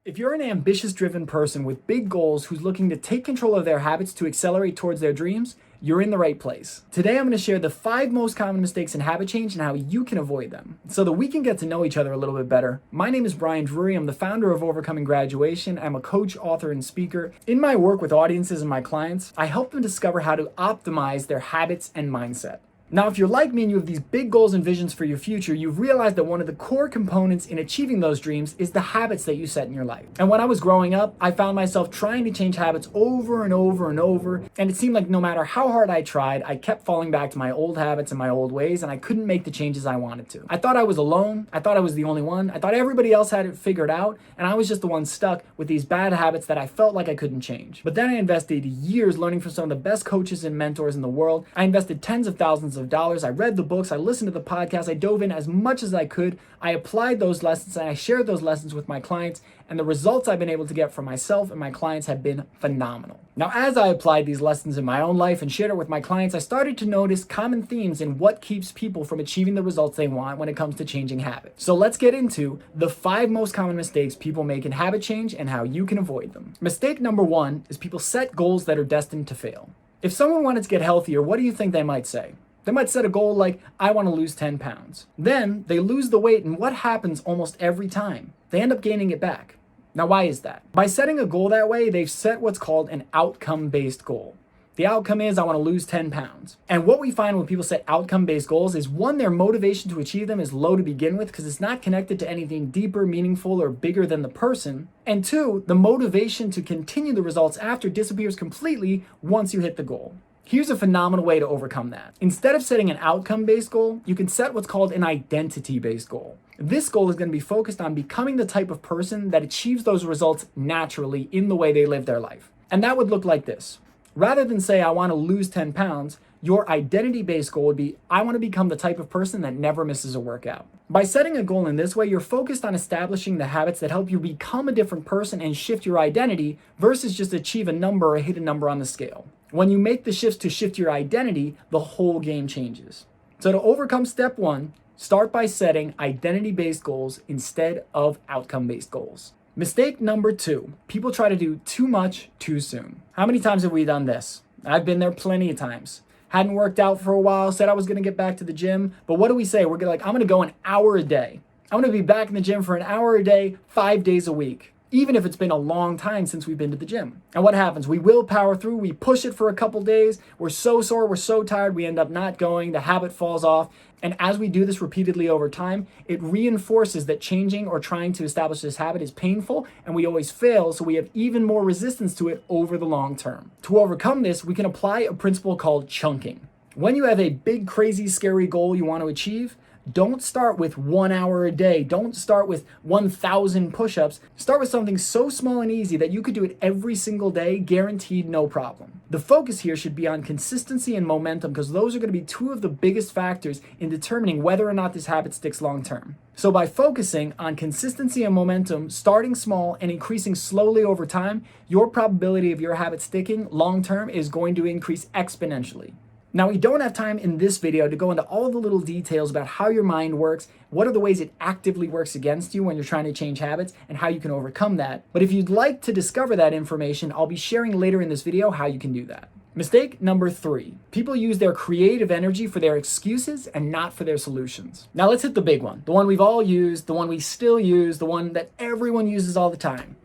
If you're an ambitious driven person with big goals who's looking to take control of their habits to accelerate towards their dreams, you're in the right place. Today I'm going to share the 5 most common mistakes in habit change and how you can avoid them so that we can get to know each other a little bit better. My name is Brian Drury. I'm the founder of Overcoming Graduation. I'm a coach, author, and speaker. In my work with audiences and my clients, I help them discover how to optimize their habits and mindset. Now, if you're like me and you have these big goals and visions for your future, you've realized that one of the core components in achieving those dreams is the habits that you set in your life. And when I was growing up, I found myself trying to change habits over and over and over. And it seemed like no matter how hard I tried, I kept falling back to my old habits and my old ways, and I couldn't make the changes I wanted to. I thought I was alone. I thought I was the only one. I thought everybody else had it figured out, and I was just the one stuck with these bad habits that I felt like I couldn't change. But then I invested years learning from some of the best coaches and mentors in the world. I invested tens of thousands of dollars. I read the books, I listened to the podcast, I dove in as much as I could. I applied those lessons and I shared those lessons with my clients, and the results I've been able to get for myself and my clients have been phenomenal. Now, as I applied these lessons in my own life and shared it with my clients, I started to notice common themes in what keeps people from achieving the results they want when it comes to changing habits. So let's get into the 5 most common mistakes people make in habit change and how you can avoid them. Mistake number 1 is people set goals that are destined to fail. If someone wanted to get healthier, what do you think they might say? They might set a goal like, I want to lose 10 pounds. Then they lose the weight, and what happens almost every time? They end up gaining it back. Now, why is that? By setting a goal that way, they've set what's called an outcome-based goal. The outcome is, I want to lose 10 pounds. And what we find when people set outcome-based goals is, 1, their motivation to achieve them is low to begin with because it's not connected to anything deeper, meaningful, or bigger than the person. And 2, the motivation to continue the results after disappears completely once you hit the goal. Here's a phenomenal way to overcome that. Instead of setting an outcome-based goal, you can set what's called an identity-based goal. This goal is going to be focused on becoming the type of person that achieves those results naturally in the way they live their life. And that would look like this. Rather than say, I want to lose 10 pounds, your identity-based goal would be, I want to become the type of person that never misses a workout. By setting a goal in this way, you're focused on establishing the habits that help you become a different person and shift your identity versus just achieve a number or hit a number on the scale. When you make the shifts to shift your identity, the whole game changes. So to overcome step 1, start by setting identity-based goals instead of outcome-based goals. Mistake number 2, people try to do too much too soon. How many times have we done this? I've been there plenty of times. Hadn't worked out for a while, said I was going to get back to the gym, but what do we say? We're going to I'm going to go an hour a day. I'm going to be back in the gym for an hour a day, 5 days a week. Even if it's been a long time since we've been to the gym. And what happens? We will power through, we push it for a couple days, we're so sore, we're so tired, we end up not going, the habit falls off. And as we do this repeatedly over time, it reinforces that changing or trying to establish this habit is painful, and we always fail, so we have even more resistance to it over the long term. To overcome this, we can apply a principle called chunking. When you have a big, crazy, scary goal you want to achieve, don't start with 1 hour a day. Don't start with 1,000 push-ups. Start with something so small and easy that you could do it every single day, guaranteed no problem. The focus here should be on consistency and momentum because those are going to be 2 of the biggest factors in determining whether or not this habit sticks long term. So by focusing on consistency and momentum, starting small and increasing slowly over time, your probability of your habit sticking long term is going to increase exponentially. Now, we don't have time in this video to go into all the little details about how your mind works, what are the ways it actively works against you when you're trying to change habits, and how you can overcome that. But if you'd like to discover that information, I'll be sharing later in this video how you can do that. Mistake number 3, people use their creative energy for their excuses and not for their solutions. Now let's hit the big one, the one we've all used, the one we still use, the one that everyone uses all the time.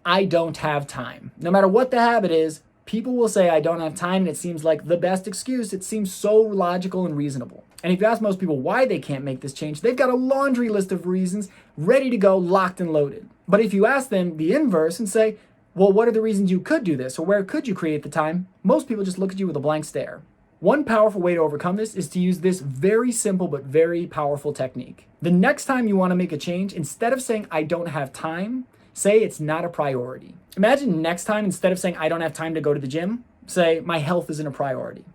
I don't have time. No matter what the habit is, people will say, I don't have time, and it seems like the best excuse. It seems so logical and reasonable. And if you ask most people why they can't make this change, they've got a laundry list of reasons ready to go, locked and loaded. But if you ask them the inverse and say, well, what are the reasons you could do this, or where could you create the time? Most people just look at you with a blank stare. One powerful way to overcome this is to use this very simple but very powerful technique. The next time you want to make a change, instead of saying, I don't have time, say it's not a priority. Imagine next time, instead of saying, I don't have time to go to the gym, say, my health isn't a priority.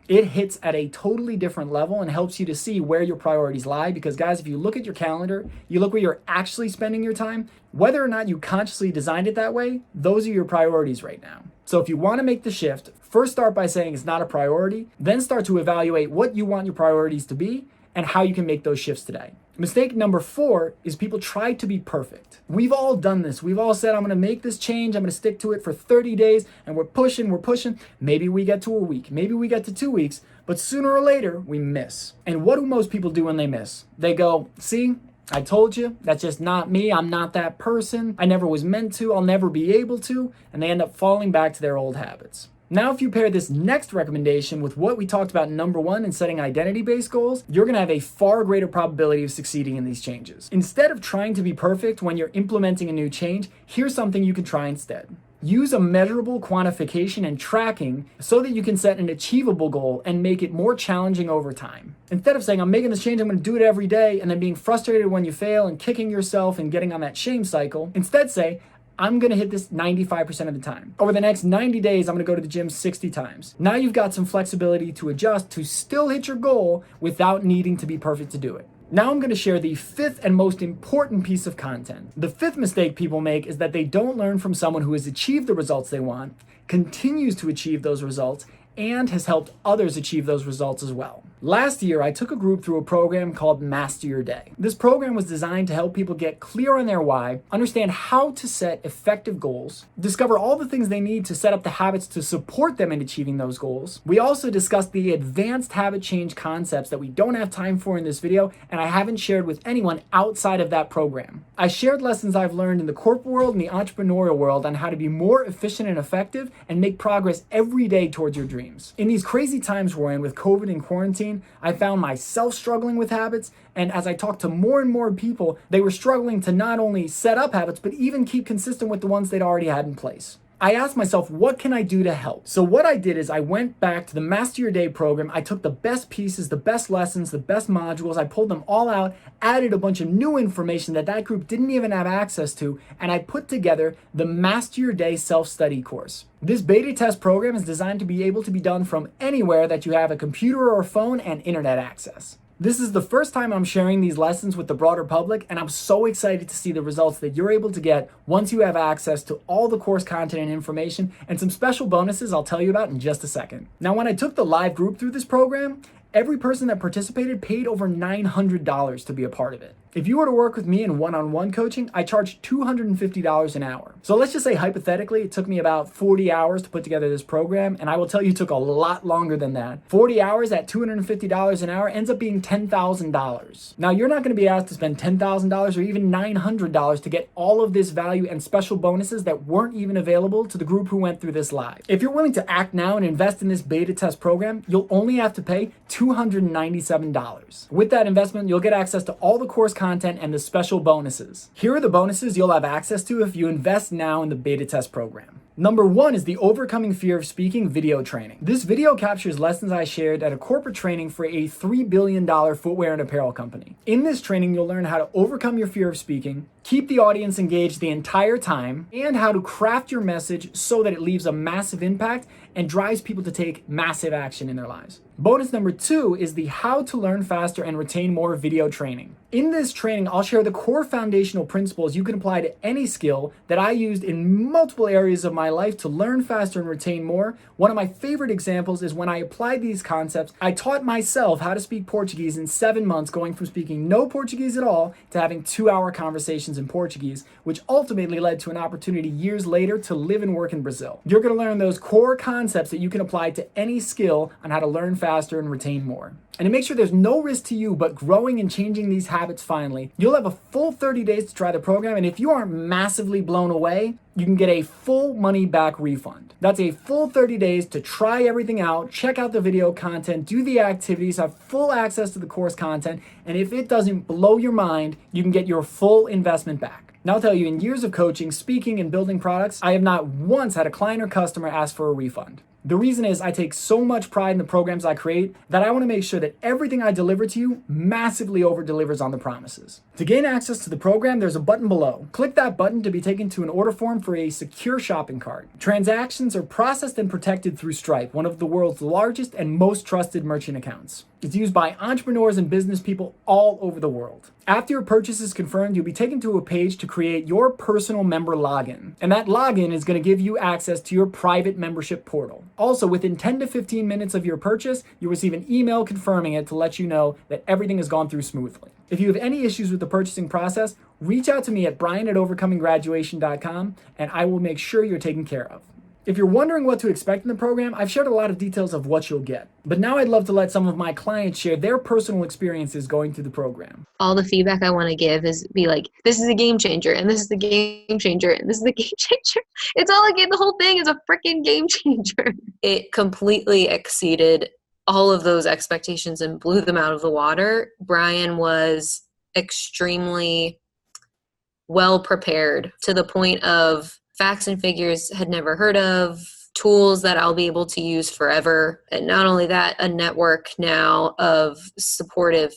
It hits at a totally different level and helps you to see where your priorities lie. Because guys, if you look at your calendar, you look where you're actually spending your time, whether or not you consciously designed it that way, those are your priorities right now. So if you want to make the shift, first start by saying it's not a priority, then start to evaluate what you want your priorities to be and how you can make those shifts today. Mistake number 4 is people try to be perfect. We've all done this. We've all said, I'm going to make this change. I'm going to stick to it for 30 days. And we're pushing. Maybe we get to a week. Maybe we get to 2 weeks. But sooner or later, we miss. And what do most people do when they miss? They go, see, I told you, that's just not me. I'm not that person. I never was meant to. I'll never be able to. And they end up falling back to their old habits. Now, if you pair this next recommendation with what we talked about in number 1 in setting identity-based goals, you're going to have a far greater probability of succeeding in these changes. Instead of trying to be perfect when you're implementing a new change, here's something you can try instead. Use a measurable quantification and tracking so that you can set an achievable goal and make it more challenging over time. Instead of saying, I'm making this change, I'm going to do it every day, and then being frustrated when you fail and kicking yourself and getting on that shame cycle, instead say, I'm going to hit this 95% of the time. Over the next 90 days, I'm going to go to the gym 60 times. Now you've got some flexibility to adjust to still hit your goal without needing to be perfect to do it. Now I'm going to share the 5th and most important piece of content. The 5th mistake people make is that they don't learn from someone who has achieved the results they want, continues to achieve those results, and has helped others achieve those results as well. Last year, I took a group through a program called Master Your Day. This program was designed to help people get clear on their why, understand how to set effective goals, discover all the things they need to set up the habits to support them in achieving those goals. We also discussed the advanced habit change concepts that we don't have time for in this video, and I haven't shared with anyone outside of that program. I shared lessons I've learned in the corporate world and the entrepreneurial world on how to be more efficient and effective and make progress every day towards your dreams. In these crazy times we're in with COVID and quarantine, I found myself struggling with habits, and as I talked to more and more people, they were struggling to not only set up habits, but even keep consistent with the ones they'd already had in place. I asked myself, what can I do to help? So what I did is I went back to the Master Your Day program. I took the best pieces, the best lessons, the best modules. I pulled them all out, added a bunch of new information that group didn't even have access to, and I put together the Master Your Day self-study course. This beta test program is designed to be able to be done from anywhere that you have a computer or a phone and internet access. This is the first time I'm sharing these lessons with the broader public, and I'm so excited to see the results that you're able to get once you have access to all the course content and information, and some special bonuses I'll tell you about in just a second. Now, when I took the live group through this program, every person that participated paid over $900 to be a part of it. If you were to work with me in one-on-one coaching, I charge $250 an hour. So let's just say hypothetically, it took me about 40 hours to put together this program, and I will tell you it took a lot longer than that. 40 hours at $250 an hour ends up being $10,000. Now, you're not going to be asked to spend $10,000 or even $900 to get all of this value and special bonuses that weren't even available to the group who went through this live. If you're willing to act now and invest in this beta test program, you'll only have to pay $297. With that investment, you'll get access to all the course content and the special bonuses. Here are the bonuses you'll have access to if you invest now in the beta test program. Number 1 is the Overcoming Fear of Speaking video training. This video captures lessons I shared at a corporate training for a $3 billion footwear and apparel company. In this training, you'll learn how to overcome your fear of speaking, keep the audience engaged the entire time, and how to craft your message so that it leaves a massive impact and drives people to take massive action in their lives. Bonus number 2 is the How to Learn Faster and Retain More video training. In this training, I'll share the core foundational principles you can apply to any skill that I used in multiple areas of my life to learn faster and retain more. One of my favorite examples is when I applied these concepts, I taught myself how to speak Portuguese in 7 months, going from speaking no Portuguese at all to having 2-hour conversations in Portuguese, which ultimately led to an opportunity years later to live and work in Brazil. You're going to learn those core concepts that you can apply to any skill on how to learn faster and retain more. And to make sure there's no risk to you but growing and changing these habits finally, you'll have a full 30 days to try the program, and if you aren't massively blown away, you can get a full money back refund. That's a full 30 days to try everything out, check out the video content, do the activities, have full access to the course content, and if it doesn't blow your mind, you can get your full investment back. Now, I'll tell you, in years of coaching, speaking, and building products, I have not once had a client or customer ask for a refund. The reason is I take so much pride in the programs I create that I want to make sure that everything I deliver to you massively over-delivers on the promises. To gain access to the program, there's a button below. Click that button to be taken to an order form for a secure shopping cart. Transactions are processed and protected through Stripe, one of the world's largest and most trusted merchant accounts. It's used by entrepreneurs and business people all over the world. After your purchase is confirmed, you'll be taken to a page to create your personal member login. And that login is going to give you access to your private membership portal. Also, within 10 to 15 minutes of your purchase, you'll receive an email confirming it to let you know that everything has gone through smoothly. If you have any issues with the purchasing process, reach out to me at brian@overcominggraduation.com and I will make sure you're taken care of. If you're wondering what to expect in the program, I've shared a lot of details of what you'll get. But now I'd love to let some of my clients share their personal experiences going through the program. All the feedback I want to give is be like, this is a game changer, and this is the game changer, and this is the game changer. It's all like the whole thing is a freaking game changer. It completely exceeded all of those expectations and blew them out of the water. Brian was extremely well prepared to the point of facts and figures had never heard of, tools that I'll be able to use forever. And not only that, a network now of supportive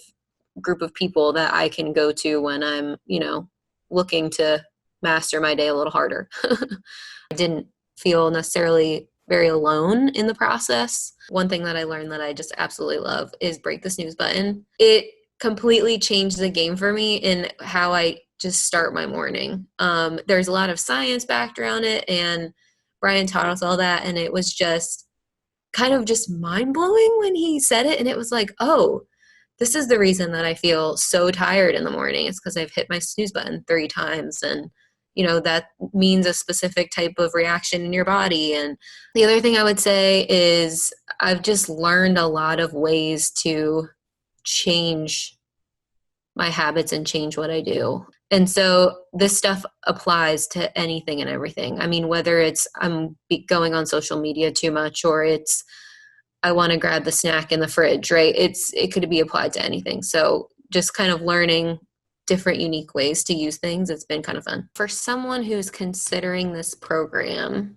group of people that I can go to when I'm, looking to master my day a little harder. I didn't feel necessarily very alone in the process. One thing that I learned that I just absolutely love is break the snooze button. It completely changed the game for me in how I just start my morning. There's a lot of science backed around it, and Brian taught us all that, and it was just kind of just mind-blowing when he said it, and it was like, oh, this is the reason that I feel so tired in the morning. It's because I've hit my snooze button 3 times, and that means a specific type of reaction in your body. And the other thing I would say is I've just learned a lot of ways to change my habits and change what I do. And so this stuff applies to anything and everything. I mean, whether it's I'm going on social media too much, or it's I want to grab the snack in the fridge, right? It could be applied to anything. So just kind of learning different unique ways to use things. It's been kind of fun. For someone who's considering this program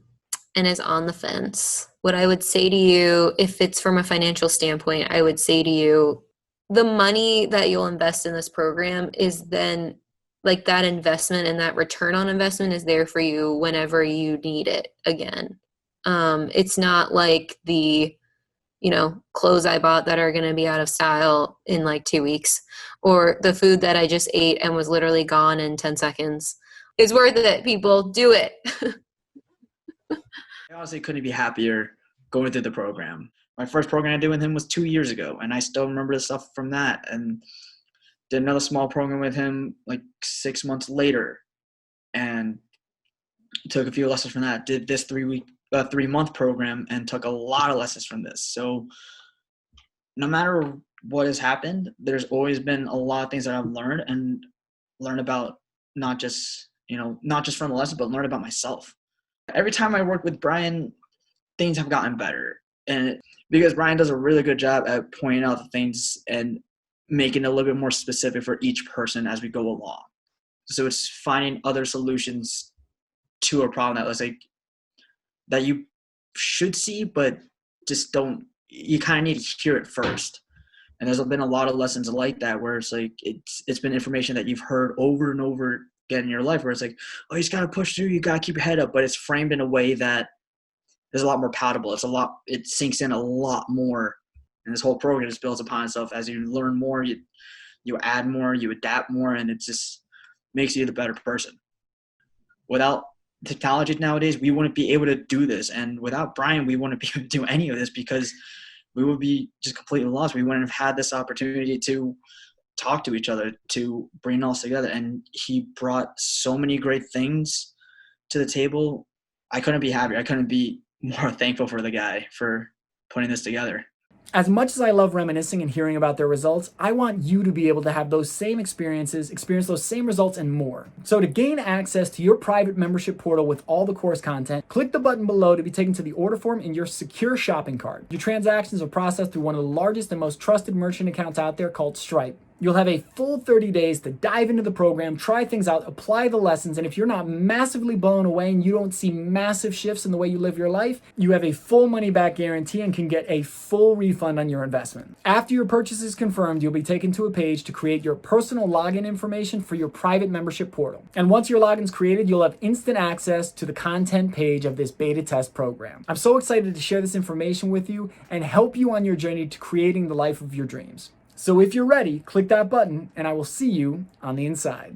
and is on the fence, what I would say to you, if it's from a financial standpoint, I would say to you, the money that you'll invest in this program is then like that investment, and that return on investment is there for you whenever you need it again. It's not like the clothes I bought that are going to be out of style in like 2 weeks, or the food that I just ate and was literally gone in 10 seconds. It's worth it, people. Do it. I honestly couldn't be happier going through the program. My first program I did with him was 2 years ago, and I still remember the stuff from that. And did another small program with him like 6 months later, and took a few lessons from that. Did this 3-month program and took a lot of lessons from this. So no matter what has happened, there's always been a lot of things that I've learned about, not just from the lesson, but learn about myself. Every time I work with Brian, things have gotten better. And because Brian does a really good job at pointing out the things and making it a little bit more specific for each person as we go along. So it's finding other solutions to a problem that was like, that you should see, but just don't, you kind of need to hear it first. And there's been a lot of lessons like that where it's like, it's been information that you've heard over and over again in your life, where it's like, oh, you just got to push through, you got to keep your head up, but it's framed in a way that is a lot more palatable. It sinks in a lot more. And this whole program just builds upon itself. As you learn more, you add more, you adapt more, and it just makes you the better person. Without technology nowadays, we wouldn't be able to do this. And without Brian, we wouldn't be able to do any of this, because we would be just completely lost. We wouldn't have had this opportunity to talk to each other, to bring us together. And he brought so many great things to the table. I couldn't be happier. I couldn't be more thankful for the guy for putting this together. As much as I love reminiscing and hearing about their results, I want you to be able to have those same experiences, experience those same results and more. So to gain access to your private membership portal with all the course content, click the button below to be taken to the order form in your secure shopping cart. Your transactions are processed through one of the largest and most trusted merchant accounts out there called Stripe. You'll have a full 30 days to dive into the program, try things out, apply the lessons, and if you're not massively blown away and you don't see massive shifts in the way you live your life, you have a full money-back guarantee and can get a full refund on your investment. After your purchase is confirmed, you'll be taken to a page to create your personal login information for your private membership portal. And once your login's created, you'll have instant access to the content page of this beta test program. I'm so excited to share this information with you and help you on your journey to creating the life of your dreams. So if you're ready, click that button and I will see you on the inside.